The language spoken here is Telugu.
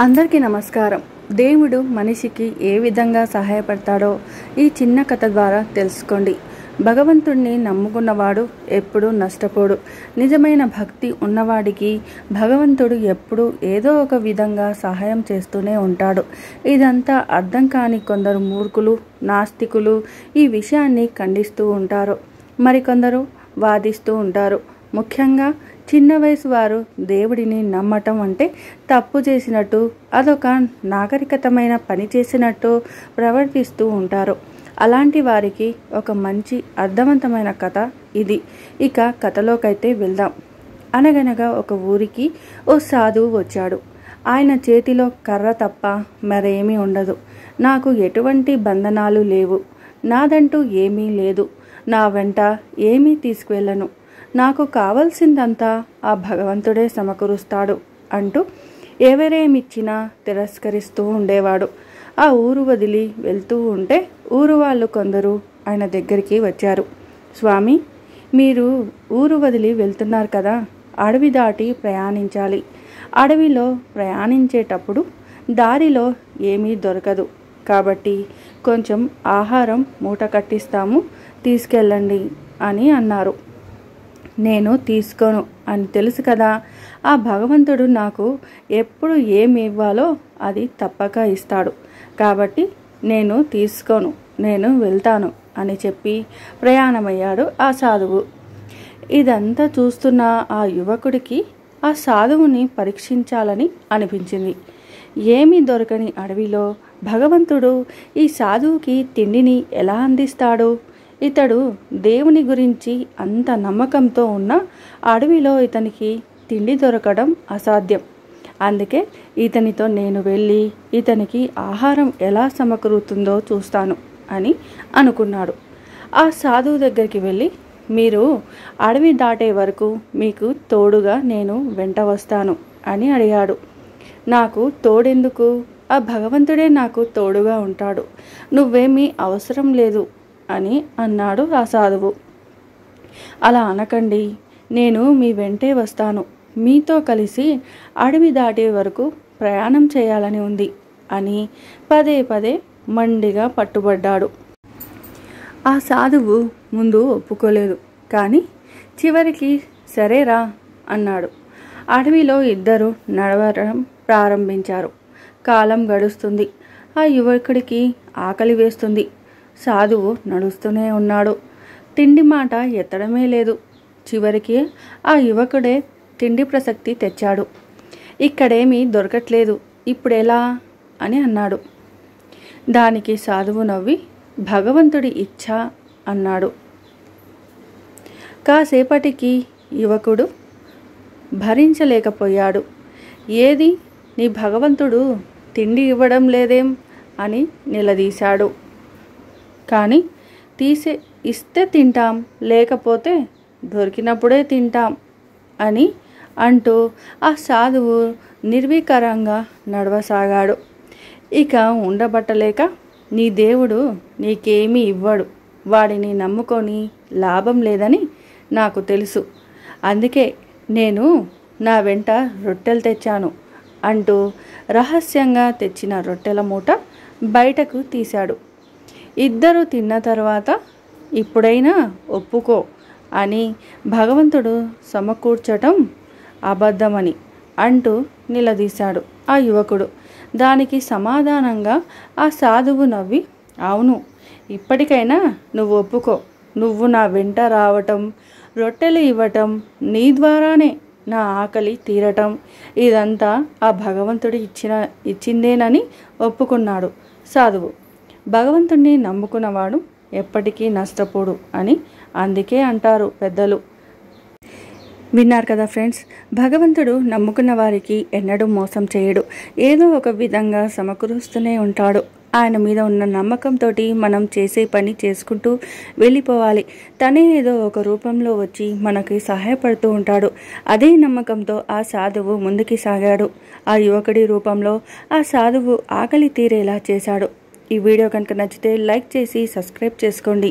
అందరికీ నమస్కారం. దేవుడు మనిషికి ఏ విధంగా సహాయపడతాడో ఈ చిన్న కథ ద్వారా తెలుసుకోండి. భగవంతుణ్ణి నమ్ముకున్నవాడు ఎప్పుడూ నష్టపోడు. నిజమైన భక్తి ఉన్నవాడికి భగవంతుడు ఎప్పుడూ ఏదో ఒక విధంగా సహాయం చేస్తూనే ఉంటాడు. ఇదంతా అర్థం కాని కొందరు మూర్ఖులు, నాస్తికులు ఈ విషయాన్ని ఖండిస్తూ ఉంటారు. మరికొందరు వాదిస్తూ ఉంటారు. ముఖ్యంగా చిన్న వయసు వారు దేవుడిని నమ్మటం అంటే తప్పు చేసినట్టు, అదొక నాగరికతమైన పని చేసినట్టు ప్రవర్తిస్తూ ఉంటారు. అలాంటి వారికి ఒక మంచి అర్థవంతమైన కథ ఇది. ఇక కథలోకైతే వెళ్దాం. అనగనగా ఒక ఊరికి ఓ సాధువు వచ్చాడు. ఆయన చేతిలో కర్ర తప్ప మరేమీ ఉండదు. నాకు ఎటువంటి బంధనాలు లేవు, నాదంటూ ఏమీ లేదు, నా వెంట ఏమీ తీసుకువెళ్ళను, నాకు కావలసిందంతా ఆ భగవంతుడే సమకూరుస్తాడు అంటూ ఎవరేమిచ్చినా తిరస్కరిస్తూ ఉండేవాడు. ఆ ఊరు వదిలి వెళ్తూ ఉంటే ఊరు వాళ్ళు కొందరు ఆయన దగ్గరికి వచ్చారు. స్వామి, మీరు ఊరు వదిలి వెళ్తున్నారు కదా, అడవి దాటి ప్రయాణించాలి. అడవిలో ప్రయాణించేటప్పుడు దారిలో ఏమీ దొరకదు, కాబట్టి కొంచెం ఆహారం మూట కట్టిస్తాము, తీసుకెళ్ళండి అని అన్నారు. నేను తీసుకోను అని తెలుసు కదా, ఆ భగవంతుడు నాకు ఎప్పుడు ఏమి ఇవ్వాలో అది తప్పక ఇస్తాడు, కాబట్టి నేను తీసుకోను, నేను వెళ్తాను అని చెప్పి ప్రయాణమయ్యాడు ఆ సాధువు. ఇదంతా చూస్తున్న ఆ యువకుడికి ఆ సాధువుని పరీక్షించాలని అనిపించింది. ఏమీ దొరకని అడవిలో భగవంతుడు ఈ సాధువుకి తిండిని ఎలా అందిస్తాడు? ఇతడు దేవుని గురించి అంత నమ్మకంతో ఉన్న అడవిలో ఇతనికి తిండి దొరకడం అసాధ్యం. అందుకే ఇతనితో నేను వెళ్ళి ఇతనికి ఆహారం ఎలా సమకూరుతుందో చూస్తాను అని అనుకున్నాడు. ఆ సాధువు దగ్గరికి వెళ్ళి, మీరు అడవి దాటే వరకు మీకు తోడుగా నేను వెంట వస్తాను అని అడిగాడు. నాకు తోడెందుకు? ఆ భగవంతుడే నాకు తోడుగా ఉంటాడు, నువ్వేమీ అవసరం లేదు అని అన్నాడు ఆ సాధువు. అలా అనకండి, నేను మీ వెంటే వస్తాను, మీతో కలిసి అడవి దాటే వరకు ప్రయాణం చేయాలని ఉంది అని పదే పదే మండిగా పట్టుబడ్డాడు. ఆ సాధువు ముందు ఒప్పుకోలేదు, కానీ చివరికి సరేరా అన్నాడు. అడవిలో ఇద్దరు నడవడం ప్రారంభించారు. కాలం గడుస్తుంది. ఆ యువకుడికి ఆకలి వేస్తుంది. సాధువు నడుస్తూనే ఉన్నాడు. తిండి మాట ఎత్తడమే లేదు. చివరికి ఆ యువకుడే తిండి ప్రసక్తి తెచ్చాడు. ఇక్కడేమీ దొరకట్లేదు, ఇప్పుడెలా అని అన్నాడు. దానికి సాధువు నవ్వి, భగవంతుడి ఇచ్ఛ అన్నాడు. కాసేపటికి యువకుడు భరించలేకపోయాడు. ఏది, నీ భగవంతుడు తిండి ఇవ్వడం లేదేం అని నిలదీశాడు. కానీ ఇస్తే తింటాం, లేకపోతే దొరికినప్పుడే తింటాం అని అంటూ ఆ సాధువు నిర్వికారంగా నడవసాగాడు. ఇక ఉండబట్టలేక, నీ దేవుడు నీకేమీ ఇవ్వడు, వాడిని నమ్ముకొని లాభం లేదని నాకు తెలుసు, అందుకే నేను నా వెంట రొట్టెలు తెచ్చాను అంటూ రహస్యంగా తెచ్చిన రొట్టెల మూట బయటకు తీశాడు. ఇద్దరు తిన్న తర్వాత, ఇప్పుడైనా ఒప్పుకో అని భగవంతుడు సమకూర్చటం అబద్ధమని అంటూ నిలదీశాడు ఆ యువకుడు. దానికి సమాధానంగా ఆ సాధువు నవ్వి, అవును, ఇప్పటికైనా నువ్వు ఒప్పుకో, నువ్వు నా వెంట రావటం, రొట్టెలు ఇవ్వటం, నీ ద్వారానే నా ఆకలి తీరటం, ఇదంతా ఆ భగవంతుడు ఇచ్చిందేనని ఒప్పుకున్నాడు సాధువు. భగవంతుణ్ణి నమ్ముకున్నవాడు ఎప్పటికీ నష్టపోడు అని అందుకే అంటారు పెద్దలు. విన్నారు కదా ఫ్రెండ్స్, భగవంతుడు నమ్ముకున్న వారికి ఎన్నడూ మోసం చేయడు, ఏదో ఒక విధంగా సమకూరుస్తూనే ఉంటాడు. ఆయన మీద ఉన్న నమ్మకంతో మనం చేసే పని చేసుకుంటూ వెళ్ళిపోవాలి. తనే ఏదో ఒక రూపంలో వచ్చి మనకి సహాయపడుతూ ఉంటాడు. అదే నమ్మకంతో ఆ సాధువు ముందుకి సాగాడు. ఆ యువకుడి రూపంలో ఆ సాధువు ఆకలి తీరేలా చేశాడు. ఈ వీడియో కనుక నచ్చితే లైక్ చేసి సబ్స్క్రైబ్ చేసుకోండి.